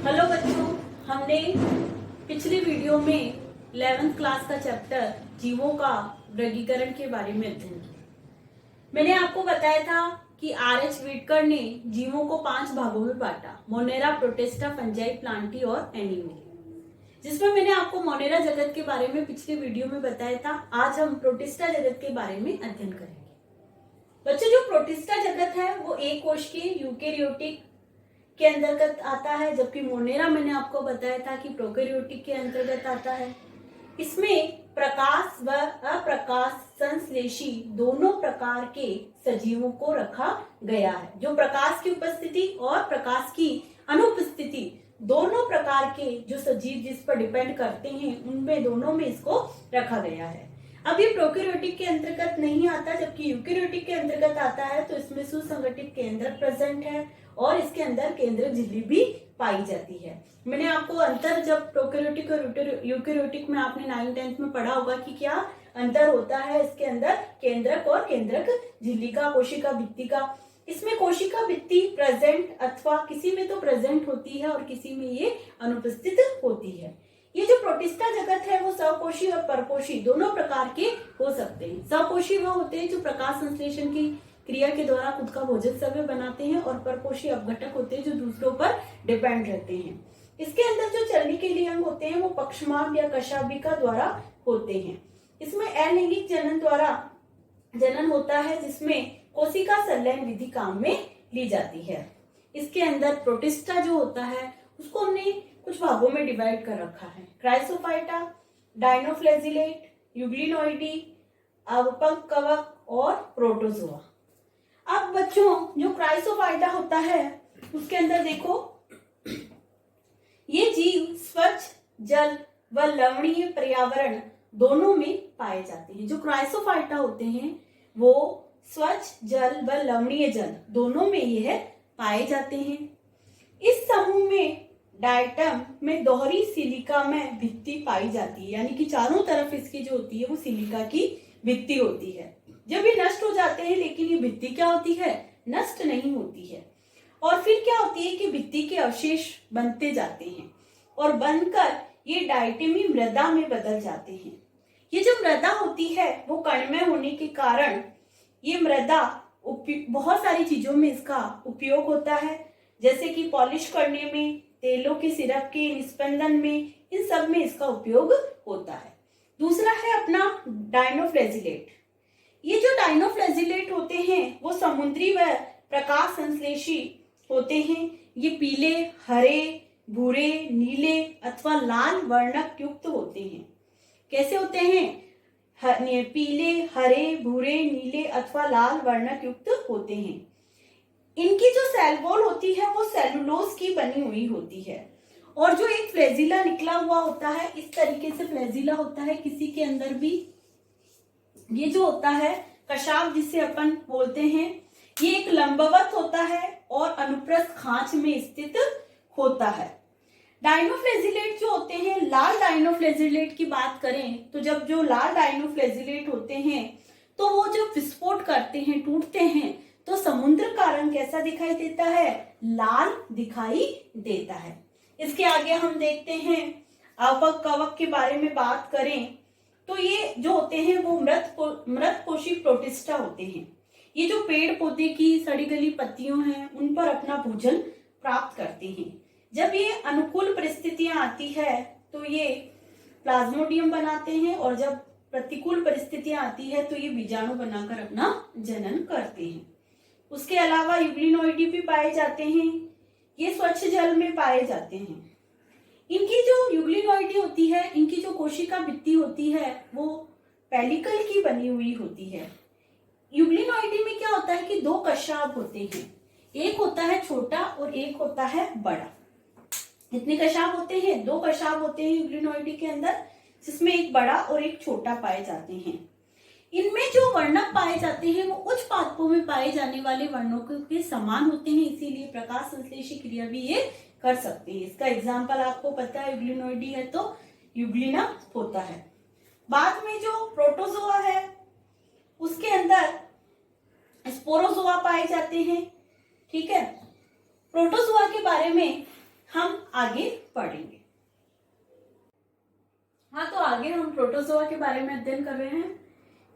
Hello बच्चों, हमने पिछली वीडियो में 11th क्लास का चैप्टर जीवों का वर्गीकरण के बारे में अध्ययन किया। मैंने आपको बताया था कि आर.एच. व्हिटकर ने जीवों को 5 भागों में बांटा: मोनेरा, प्रोटिस्टा, फंजाई, प्लांटी और एनिमल, जिसमें मैंने आपको मोनेरा जगत के बारे में पिछली वीडियो में बताया था। आज हम प्रोटिस्टा जगत के बारे में अध्ययन करेंगे। बच्चों, जो प्रोटिस्टा जगत है वो एक कोशिकीय यूकेरियोटिक के अंतर्गत आता है, जबकि मोनेरा मैंने आपको बताया था कि प्रोकैरियोटिक के अंतर्गत आता है। इसमें प्रकाश व अप्रकाश संश्लेषी दोनों प्रकार के सजीवों को रखा गया है। जो प्रकाश की उपस्थिति और प्रकाश की अनुपस्थिति दोनों प्रकार के जो सजीव जिस पर डिपेंड करते हैं, उनमें दोनों में इसको रखा गया है। अब ये प्रोकैरियोटिक के अंतर्गत नहीं आता, जबकि यूकेरियोटिक के अंतर्गत आता है। तो इसमें सुसंगठित केंद्रक प्रेजेंट है और इसके अंदर केंद्रक झिल्ली भी पाई जाती है। मैंने आपको अंतर जब प्रोकैरियोटिक और यूकेरियोटिक में आपने 9th-10th में पढ़ा होगा कि क्या अंतर होता है इसके अंदर केंद्रक और केंद्रक झिल्ली का, कोशिका भित्ति का। इसमें कोशिका भित्ति प्रेजेंट अथवा किसी में तो प्रेजेंट होती है और किसी में ये अनुपस्थित होती है। ये जो प्रोटिस्टा जगत है वो सकोशी और परकोशी दोनों प्रकार के हो सकते हैं। सकोशी वो होते हैं जो प्रकाश संश्लेषण की क्रिया के द्वारा खुद का भोजन सव्य बनाते हैं, और परकोशी अपघटक होते हैं जो दूसरों पर डिपेंड रहते हैं। इसके अंदर जो चलने के लिए अंग होते हैं वो पक्षमार्ग या कशाभिका द्वारा होते हैं। इसमें अलैंगिक जनन द्वारा जनन होता है, जिसमें कोशिका संलयन विधि काम में ली जाती है। इसके अंदर प्रोटिस्टा जो होता है उसको हमने कुछ भागों में डिवाइड कर रखा है: क्राइसोफाइटा, डायनोफ्लेजिलेट, यूग्लिनोइडी, अवपंक कवक और प्रोटोजोआ। अब बच्चों, जो क्राइसोफाइटा होता है उसके अंदर देखो, ये जीव स्वच्छ जल व लवणीय पर्यावरण दोनों में पाए जाते हैं। जो क्राइसोफाइटा होते हैं वो स्वच्छ जल व लवणीय जल दोनों में यह पाए जाते हैं। इस समूह में डायटम में दोहरी सिलिका में भित्ति पाई जाती है, यानी कि चारों तरफ इसकी जो होती है वो सिलिका की भित्ति होती है। जब ये नष्ट हो जाते हैं, लेकिन ये भित्ति क्या होती है, नष्ट नहीं होती है। और फिर क्या होती है कि भित्ति के अवशेष बनते जाते हैं और बनकर ये डायटमी मृदा में बदल जाते हैं। ये जो मृदा होती है वो कणमय होने के कारण ये मृदा बहुत सारी चीजों में इसका उपयोग होता है, जैसे कि पॉलिश करने में, तेलों के सिरप के निस्पंदन में, इन सब में इसका उपयोग होता है। दूसरा है अपना डायनोफ्लेजिलेट। ये जो डायनोफ्लेजिलेट होते हैं वो समुद्री व प्रकाश संश्लेषी होते हैं। ये पीले, हरे, भूरे, नीले अथवा लाल वर्णक युक्त होते हैं। कैसे होते हैं? पीले, हरे, भूरे, नीले अथवा लाल वर्णक युक्त होते हैं। इनकी जो सेल वॉल होती है वो सेलुलोज की बनी हुई होती है, और जो एक फ्लैजिला निकला हुआ होता है, इस तरीके से फ्लैजिला होता है किसी के अंदर भी। ये जो होता है कशाभ जिसे अपन बोलते हैं, ये एक लंबवत होता है और अनुप्रस्थ खांच में स्थित होता है। डायनोफ्लेजिलेट जो होते हैं, लाल डायनोफ्लेजिलेट की बात करें तो जब जो लाल डायनोफ्लेजिलेट होते हैं तो वो जब विस्फोट करते हैं, टूटते हैं, तो समुद्र का रंग कैसा दिखाई देता है? लाल दिखाई देता है। इसके आगे हम देखते हैं अवपक कवक के बारे में बात करें तो ये जो होते हैं वो मृत कोशी प्रोटिस्टा होते हैं। ये जो पेड़ पौधे की सड़ी गली पत्तियों हैं उन पर अपना भोजन प्राप्त करते हैं। जब ये अनुकूल परिस्थितियां आती है तो ये प्लाज्मोडियम बनाते हैं, और जब प्रतिकूल परिस्थितियां आती है तो ये बीजाणु बनाकर अपना जनन करते हैं। उसके अलावा यूग्लिनोइडी भी पाए जाते हैं। ये स्वच्छ जल में पाए जाते हैं। इनकी जो यूग्लिनोइडी होती है, इनकी जो कोशिका भित्ति होती है वो पेलिकल की बनी हुई होती है। यूग्लिनोइडी में क्या होता है कि 2 कशाभ होते हैं, एक होता है छोटा और एक होता है बड़ा। कितने कशाभ होते हैं? 2 कशाभ होते हैं यूग्लिनोइडी के अंदर, जिसमें एक बड़ा और एक छोटा पाए जाते हैं। इनमें जो वर्णक पाए जाते हैं वो उच्च पादपों में पाए जाने वाले वर्णों के समान होते हैं, इसीलिए प्रकाश संश्लेषी क्रिया भी ये कर सकते हैं। इसका एग्जाम्पल आपको पता है, यूग्लिनोइडी है तो यूग्लिना होता है। बाद में जो प्रोटोजोआ है उसके अंदर स्पोरोजोआ पाए जाते हैं। ठीक है, प्रोटोजोआ के बारे में हम आगे पढ़ेंगे। हाँ, तो आगे हम प्रोटोजोआ के बारे में अध्ययन कर रहे हैं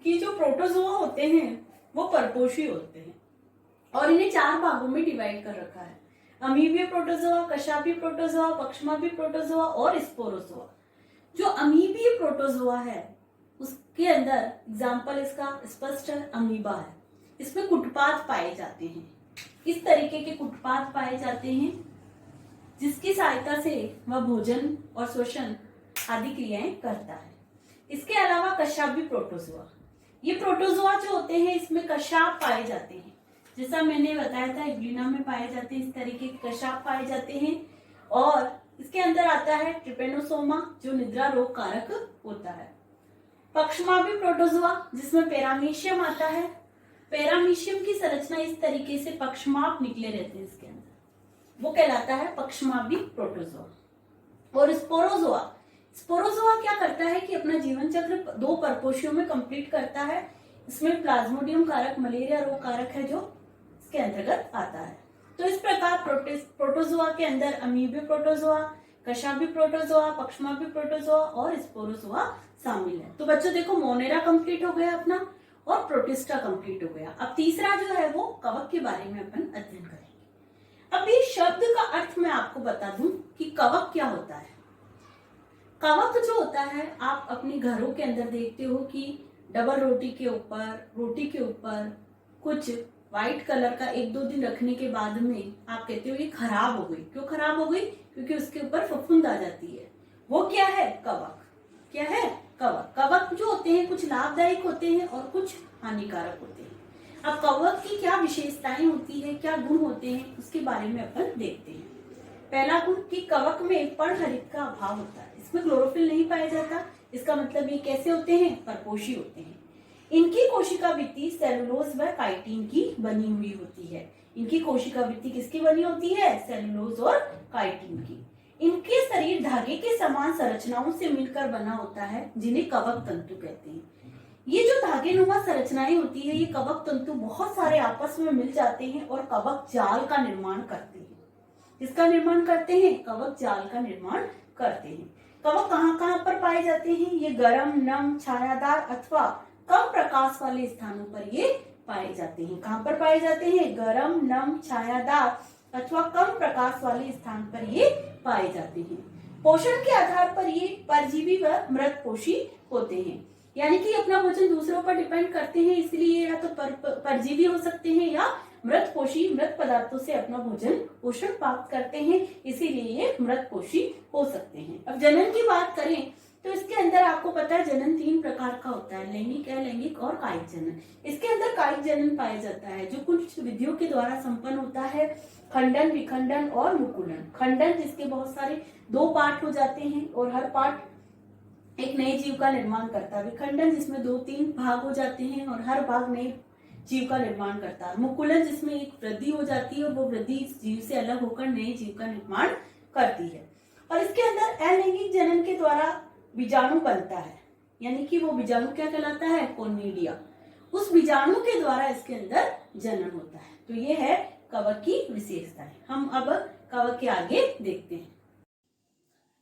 कि जो प्रोटोजोआ होते हैं वो परपोषी होते हैं और इन्हें 4 भागों में डिवाइड कर रखा है। अमीबीय प्रोटोजोआ, कशापी प्रोटोजोआ, पक्षमापी प्रोटोजोआ और स्पोरोजोआ। जो अमीबीय प्रोटोजोआ है उसके अंदर एग्जाम्पल इसका स्पष्ट है, अमीबा है। इसमें कुटपाद पाए जाते हैं। इस तरीके के कुटपाद पाए जाते हैं जिसकी सहायता से वह भोजन और श्वसन आदि क्रियाएं करता है। इसके अलावा कशापी प्रोटोजोआ, ये प्रोटोजोआ जो होते हैं इसमें कशाप पाए जाते हैं। जैसा मैंने बताया था इग्लिना में पाए जाते हैं, इस तरीके के कशाप पाए जाते हैं। और इसके अंदर आता है ट्रिपेनोसोमा जो निद्रा रोग कारक होता है। पक्षमापी प्रोटोजोआ जिसमें पैरामीशियम आता है। पैरामीशियम की संरचना इस तरीके से पक्षमाप निकले रहते हैं इसके अंदर, वो कहलाता है पक्षमापी प्रोटोजोआ। और स्पोरोजोआ, स्पोरोजोआ क्या करता है कि अपना जीवन चक्र 2 परपोषियों में कंप्लीट करता है। इसमें प्लाज्मोडियम कारक, मलेरिया रोग कारक है जो इसके अंतर्गत आता है। तो इस प्रकार प्रोटोजोआ के अंदर अमीबीय प्रोटोजोआ, कशापी प्रोटोजोआ, पक्षमापी प्रोटोजोआ और स्पोरोजोआ शामिल है। तो बच्चों देखो, मोनेरा कंप्लीट हो गया अपना और प्रोटिस्टा कंप्लीट हो गया। अब तीसरा जो है वो कवक के बारे में अपन अध्ययन करेंगे। अब इस शब्द का अर्थ मैं आपको बता दूं कि कवक क्या होता है। कवक जो होता है, आप अपने घरों के अंदर देखते हो कि डबल रोटी के ऊपर कुछ व्हाइट कलर का 1-2 दिन रखने के बाद में आप कहते हो ये खराब हो गई। क्यों खराब हो गई? क्योंकि उसके ऊपर फफूंद आ जाती है। वो क्या है? कवक। क्या है? कवक। कवक जो होते हैं कुछ लाभदायक होते हैं और कुछ हानिकारक होते हैं। अब कवक की क्या विशेषताएं होती है, क्या गुण होते हैं, उसके बारे में अपन देखते हैं। पहला गुण कि कवक में पर्णहरित का अभाव होता है। इसमें क्लोरोफिल नहीं पाया जाता। इसका मतलब ये कैसे होते हैं? परपोषी होते हैं। इनकी कोशिका भित्ति सेलुलोज व काइटिन की बनी हुई होती है। इनकी कोशिका भित्ति किसकी बनी होती है? सेलुलोज और काइटिन की। इनके शरीर धागे के समान संरचनाओं से मिलकर बना होता है जिन्हें कवक तंतु कहते हैं। ये जो धागेनुमा संरचनाएं होती है, ये कवक तंतु बहुत सारे आपस में मिल जाते हैं और कवक जाल का निर्माण करते हैं। किसका निर्माण करते हैं? कवक जाल का निर्माण करते हैं। कवक कहाँ कहाँ पर पाए जाते हैं? ये गर्म, नम, छायादार अथवा कम प्रकाश वाले स्थानों पर ये पाए जाते हैं। कहाँ पर पाए जाते हैं? गर्म, नम, छायादार अथवा कम प्रकाश वाले स्थान पर ये पाए जाते हैं। पोषण के आधार पर ये परजीवी व मृतपोषी होते हैं, यानी कि अपना भोजन दूसरों पर डिपेंड करते हैं, इसलिए या तो परजीवी हो सकते हैं या मृतपोषी, मृत पदार्थों से अपना भोजन पोषण प्राप्त करते हैं, इसीलिए ये मृतपोषी हो सकते हैं। अब जनन की बात करें तो इसके अंदर आपको पता है जनन 3 प्रकार का होता है, लैंगिक, अलैंगिक और कायिक जनन। इसके अंदर कायिक जनन पाया जाता है जो कुछ विधियों के द्वारा संपन्न होता है। खंडन, विखंडन और मुकुलन। खंडन जिसके बहुत सारे 2 पार्ट हो जाते हैं और हर पार्ट एक नए जीव का निर्माण करता है। विखंडन जिसमें 2-3 भाग हो जाते हैं और हर भाग नए जीव का निर्माण करता है। मुकुलन जिसमें एक वृद्धि हो जाती है और वो वृद्धि इस जीव से अलग होकर नए जीव का निर्माण करती है। और इसके अंदर अलैंगिक जनन के द्वारा बीजाणु बनता है, यानी कि वो बीजाणु क्या कहलाता है? कोनिडिया। उस बीजाणु के द्वारा इसके अंदर जनन होता है। तो ये है कवक की विशेषताएं। हम अब कवक के आगे देखते हैं।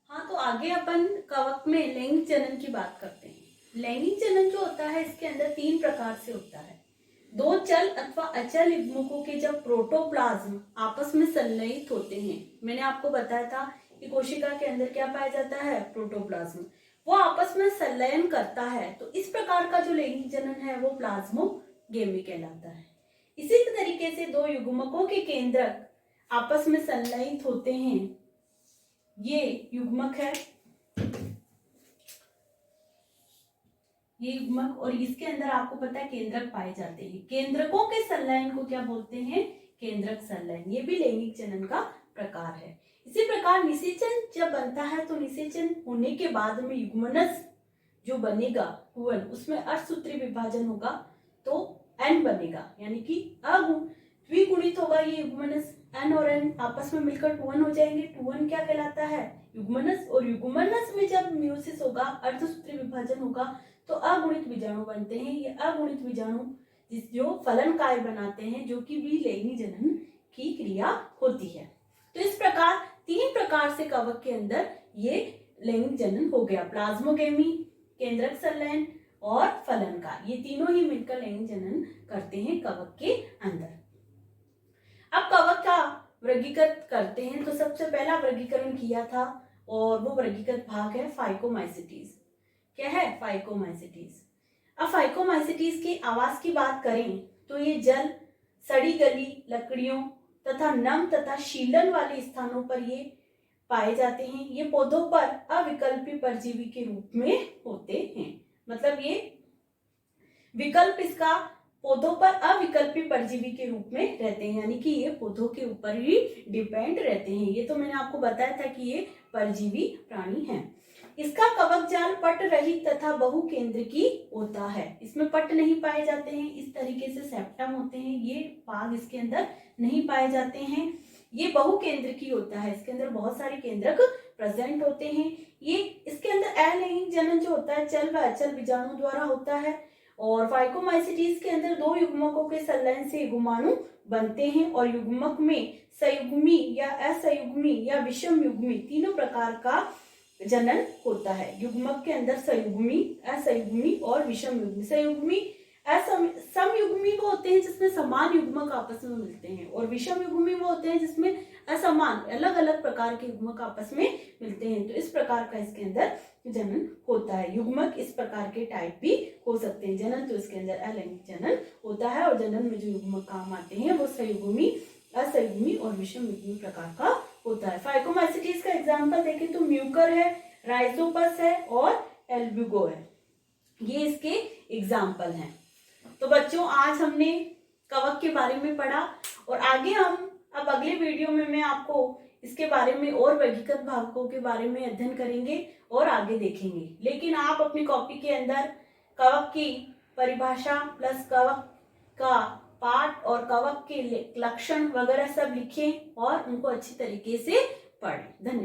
हाँ, तो आगे अपन कवक में लैंगिक जनन की बात करते हैं। लैंगिक जनन जो होता है इसके अंदर 3 प्रकार से होता है। 2 चल अथवा अचल युग्मकों के जब प्रोटोप्लाज्म आपस में संलयित होते हैं, मैंने आपको बताया था कि कोशिका के अंदर क्या पाया जाता है? प्रोटोप्लाज्म। वो आपस में संलयन करता है, तो इस प्रकार का जो लैंगिक जनन है वो प्लाज्मोगेमी कहलाता है। इसी तरीके से 2 युग्मकों के केंद्रक आपस में संलयित होते हैं, ये युग्मक है, ये युग्मक, और इसके अंदर आपको पता है केंद्रक पाए जाते हैं। केंद्रकों के संलयन को क्या बोलते हैं? केंद्रक संलयन। ये भी लैंगिक जनन का प्रकार है। इसी प्रकार निषेचन जब बनता है तो निषेचन होने के बाद में युग्मनस जो बनेगा टूवन, उसमें अर्धसूत्री विभाजन होगा तो एन बनेगा, यानी कि द्विगुणित होगा ये युग्मनस। एन और एन आपस में मिलकर टूवन हो जाएंगे। टूवन क्या कहलाता है? युग्मनस। और युग्मनस में जब म्यूसिस होगा, अर्धसूत्री विभाजन होगा, तो अगुणित बीजाणु बनते हैं। ये अगुणित बीजाणु जो फलन काय बनाते हैं, जो कि भी लैंगिक जनन की क्रिया होती है। तो इस प्रकार 3 प्रकार प्रकार से कवक के अंदर ये लैंगिक जनन हो गया। प्लाज्मोगेमी, केंद्रक संलयन और फलनकार, ये तीनों ही मिलकर लैंगिक जनन करते हैं कवक के अंदर। अब कवक का वर्गीकृत करते हैं, तो सबसे पहला वर्गीकरण किया था और वो वर्गीकृत भाग है फाइकोमाइसिटीज। क्या है? फाइकोमाइसिटीज। अब फाइकोमाइसिटीज के आवास की बात करें तो ये जल, सड़ी गली लकड़ियों तथा नम तथा शीलन वाले स्थानों पर ये पाए जाते हैं। ये पौधों पर अविकल्पी परजीवी के रूप में होते हैं। मतलब ये विकल्प इसका पौधों पर अविकल्पी परजीवी के रूप में रहते हैं, यानी कि ये पौधों के ऊपर ही डिपेंड रहते हैं। ये तो मैंने आपको बताया था कि ये परजीवी प्राणी हैं। इसका कवक जाल पट रहित तथा बहुकेंद्रकी होता है। इसमें पट नहीं पाए जाते हैं, इस तरीके से सेप्टम होते हैं, ये भाग इसके अंदर नहीं पाए जाते हैं। ये बहुकेंद्रकी होता है, इसके अंदर बहुत सारे केंद्रक प्रेजेंट होते हैं। ये इसके अंदर अलैंगिक जनन जो होता है चल व अचल बीजाणु द्वारा होता है। और फाइकोमाइसिटीज के अंदर दो युग्मकों के संलयन से युग्माणु बनते हैं और युग्मक में संयुग्मी या असंयुग्मी या विषम युग्मी तीनों प्रकार का जनन होता है। युग्मक के अंदर संयुग्मी, असंयुग्मी और विषम युग्मी। संयुग्मी समयुग्मी वो होते हैं जिसमें समान युग्मक आपस में मिलते हैं, और विषम युग्मी वो होते हैं जिसमें असमान अलग अलग प्रकार के युग्मक आपस में मिलते हैं। तो इस प्रकार का इसके अंदर जनन होता है। युग्मक इस प्रकार के टाइप भी हो सकते हैं। जनन तो इसके अंदर अलैंगिक जनन होता है, और जनन में जो युग्मक काम आते हैं वो संयुग्मी, असंयुग्मी और विषम युग्मी प्रकार का होता है। फाइकोमाइसिटीज का एग्जाम्पल देखें तो म्यूकर है, राइजोपस है और एल्ब्यूगो है, ये इसके एग्जाम्पल हैं। तो बच्चों आज हमने कवक के बारे में पढ़ा, और आगे हम अब अगले वीडियो में मैं आपको इसके बारे में और वर्गीकृत भागों के बारे में अध्ययन करेंगे और आगे देखेंगे। लेकिन आप अपनी कॉपी के अंदर कवक की परिभाषा प्लस कवक का पाठ और कवक के लक्षण वगैरह सब लिखें और उनको अच्छी तरीके से पढ़ें। धन्यवाद।